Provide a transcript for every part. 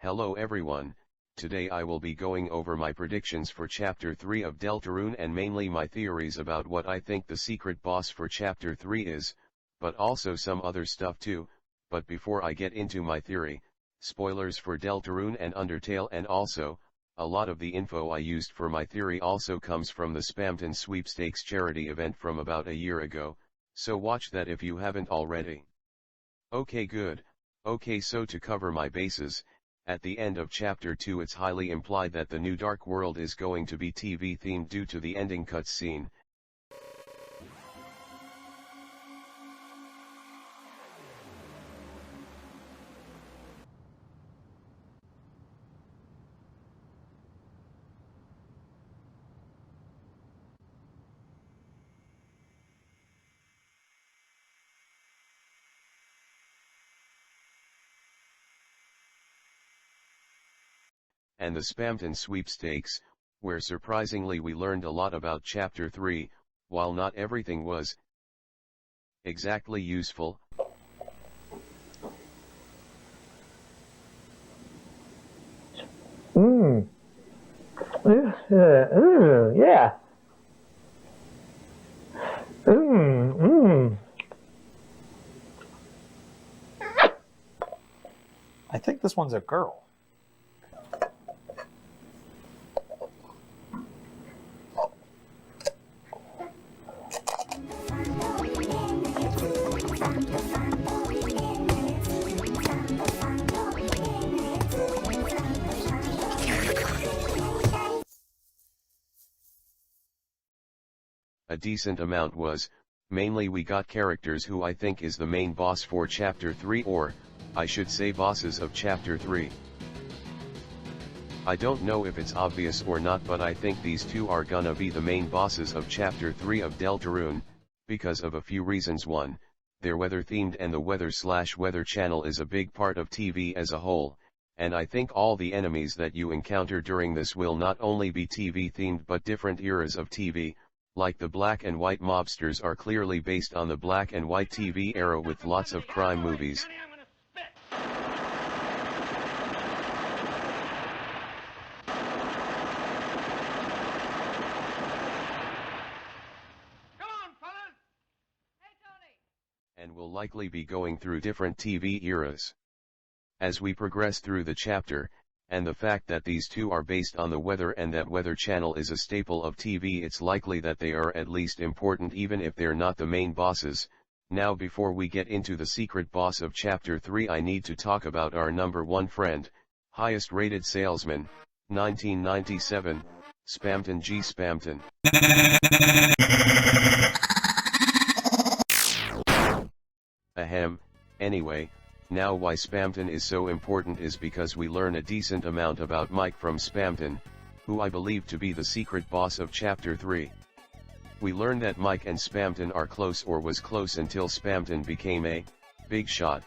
Hello everyone, today I will be going over my predictions for Chapter 3 of Deltarune and mainly my theories about what I think the secret boss for Chapter 3 is, but also some other stuff too. But before I get into my theory, spoilers for Deltarune and Undertale, and also, a lot of the info I used for my theory also comes from the Spamton Sweepstakes charity event from about a year ago, so watch that if you haven't already. Okay, good. Okay, so to cover my bases, at the end of Chapter 2 it's highly implied that the new Dark World is going to be TV themed due to the ending cutscene. And the Spamton Sweepstakes, where surprisingly we learned a lot about Chapter 3, while not everything was exactly useful. Yeah. I think this one's a girl. A decent amount was, mainly we got characters who I think is the main boss for Chapter 3, or, I should say bosses of Chapter 3. I don't know if it's obvious or not, but I think these two are gonna be the main bosses of Chapter 3 of Deltarune, because of a few reasons. One, they're weather themed and the weather/weather channel is a big part of TV as a whole, and I think all the enemies that you encounter during this will not only be TV themed but different eras of TV, like the black and white mobsters are clearly based on the black and white TV era with lots of crime movies. And will likely be going through different TV eras. As we progress through the chapter, and the fact that these two are based on the weather and that weather channel is a staple of TV, it's likely that they are at least important even if they're not the main bosses. Now before we get into the secret boss of Chapter 3, I need to talk about our number one friend, highest rated salesman, 1997, Spamton G. Spamton. Ahem, anyway, now why Spamton is so important is because we learn a decent amount about Mike from Spamton, who I believe to be the secret boss of Chapter 3. We learn that Mike and Spamton are close, or was close until Spamton became a big shot.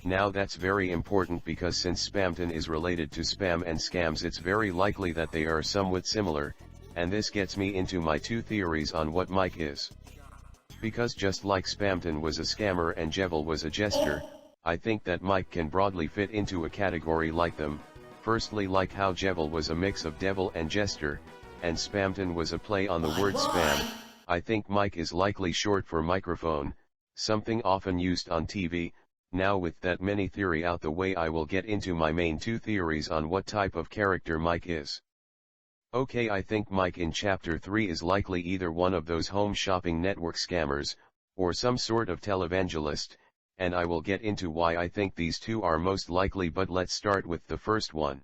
Now that's very important because since Spamton is related to spam and scams, it's very likely that they are somewhat similar, and this gets me into my two theories on what Mike is. Because just like Spamton was a scammer and Jevil was a jester, I think that Mike can broadly fit into a category like them. Firstly, like how Jevil was a mix of devil and jester, and Spamton was a play on the word spam, I think Mike is likely short for microphone, something often used on TV. Now with that mini theory out the way, I will get into my main two theories on what type of character Mike is. Okay, I think Mike in Chapter 3 is likely either one of those home shopping network scammers, or some sort of televangelist, and I will get into why I think these two are most likely, but let's start with the first one.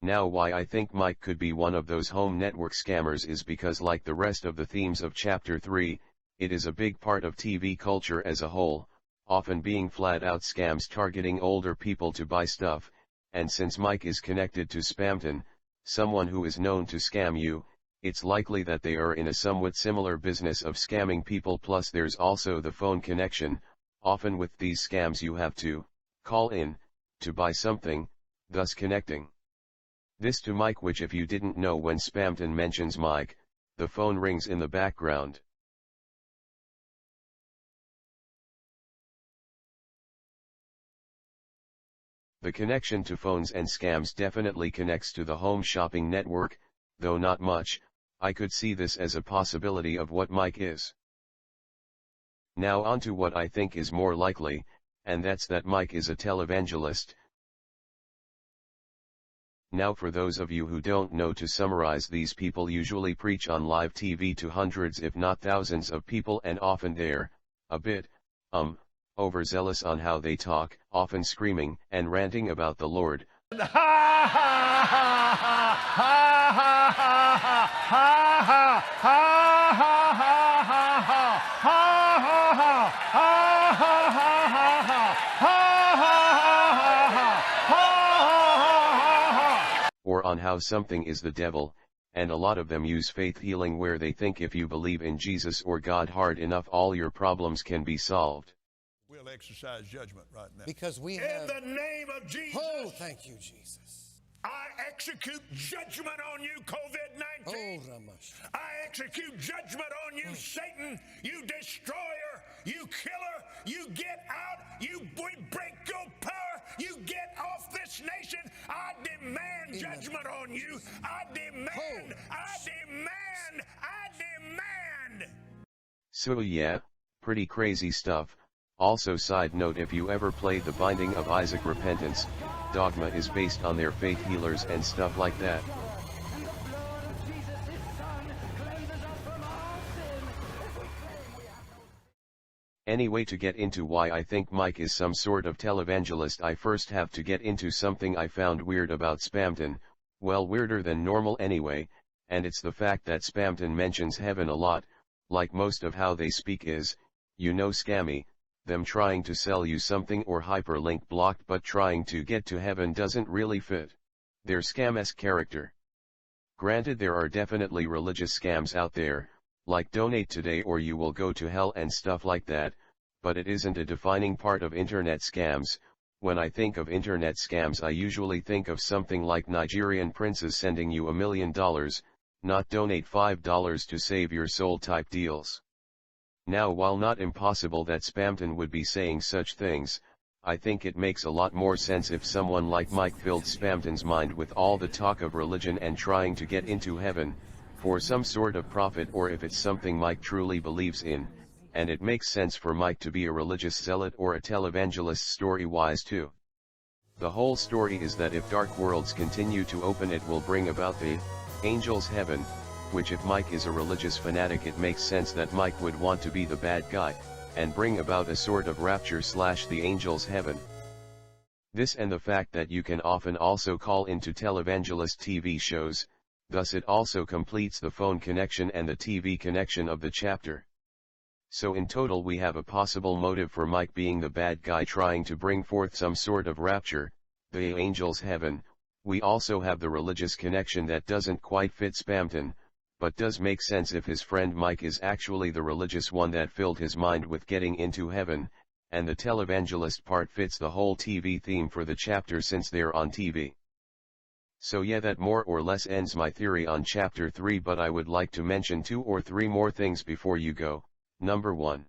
Now why I think Mike could be one of those home network scammers is because, like the rest of the themes of Chapter 3, it is a big part of TV culture as a whole, often being flat-out scams targeting older people to buy stuff, and since Mike is connected to Spamton, someone who is known to scam you, it's likely that they are in a somewhat similar business of scamming people. Plus there's also the phone connection. Often with these scams you have to call in to buy something, thus connecting this to Mike, which if you didn't know, when Spamton mentions Mike, the phone rings in the background. The connection to phones and scams definitely connects to the home shopping network, though not much. I could see this as a possibility of what Mike is. Now on to what I think is more likely, and that's that Mike is a televangelist. Now for those of you who don't know, to summarize, these people usually preach on live TV to hundreds if not thousands of people, and often they're a bit, overzealous on how they talk, often screaming and ranting about the Lord. Or on how something is the devil, and a lot of them use faith healing, where they think if you believe in Jesus or God hard enough, all your problems can be solved. We'll exercise judgment right now. Because we have... In the name of Jesus. Oh, thank you, Jesus. I execute judgment on you, COVID-19. Oh, Ramash. I execute judgment on you, Satan, you destroyer, you killer. You get out, we break your power, you get off this nation. I demand judgment on you. I demand. So yeah, pretty crazy stuff. Also, side note, if you ever played The Binding of Isaac Repentance, Dogma is based on their faith healers and stuff like that. Anyway, to get into why I think Mike is some sort of televangelist, I first have to get into something I found weird about Spamton, well, weirder than normal anyway, and it's the fact that Spamton mentions heaven a lot, like most of how they speak is, you know, scammy. Them trying to sell you something or hyperlink blocked, but trying to get to heaven doesn't really fit their scam-esque character. Granted, there are definitely religious scams out there, like donate today or you will go to hell and stuff like that, but it isn't a defining part of internet scams. When I think of internet scams, I usually think of something like Nigerian princes sending you $1 million, not donate $5 to save your soul type deals. Now, while not impossible that Spamton would be saying such things, I think it makes a lot more sense if someone like Mike filled Spamton's mind with all the talk of religion and trying to get into heaven, for some sort of profit, or if it's something Mike truly believes in, and it makes sense for Mike to be a religious zealot or a televangelist story-wise too. The whole story is that if dark worlds continue to open, it will bring about the angels' heaven, which, if Mike is a religious fanatic, it makes sense that Mike would want to be the bad guy, and bring about a sort of rapture / the angels' heaven. This and the fact that you can often also call into televangelist TV shows, thus it also completes the phone connection and the TV connection of the chapter. So in total we have a possible motive for Mike being the bad guy trying to bring forth some sort of rapture, the angels' heaven. We also have the religious connection that doesn't quite fit Spamton, but does make sense if his friend Mike is actually the religious one that filled his mind with getting into heaven, and the televangelist part fits the whole TV theme for the chapter since they're on TV. So yeah, that more or less ends my theory on chapter 3, but I would like to mention 2 or 3 more things before you go. Number 1.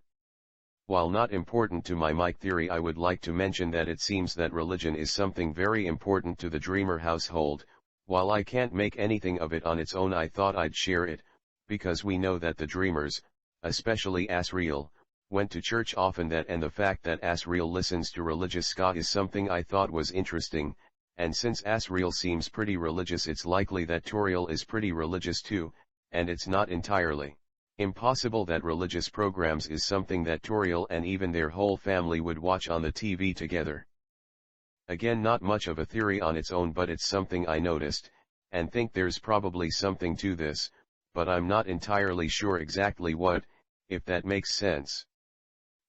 While not important to my Mike theory, I would like to mention that it seems that religion is something very important to the Dreamer household. While I can't make anything of it on its own, I thought I'd share it, because we know that the Dreamers, especially Asriel, went to church often, that and the fact that Asriel listens to religious ska is something I thought was interesting, and since Asriel seems pretty religious, it's likely that Toriel is pretty religious too, and it's not entirely impossible that religious programs is something that Toriel and even their whole family would watch on the TV together. Again, not much of a theory on its own, but it's something I noticed, and think there's probably something to this, but I'm not entirely sure exactly what, if that makes sense.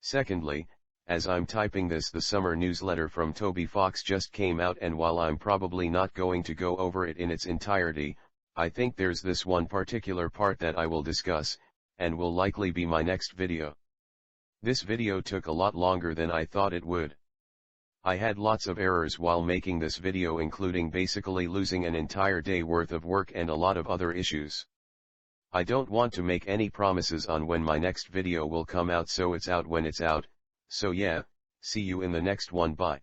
Secondly, as I'm typing this, the summer newsletter from Toby Fox just came out, and while I'm probably not going to go over it in its entirety, I think there's this one particular part that I will discuss, and will likely be my next video. This video took a lot longer than I thought it would. I had lots of errors while making this video, including basically losing an entire day worth of work and a lot of other issues. I don't want to make any promises on when my next video will come out, so it's out when it's out. So yeah, see you in the next one, bye.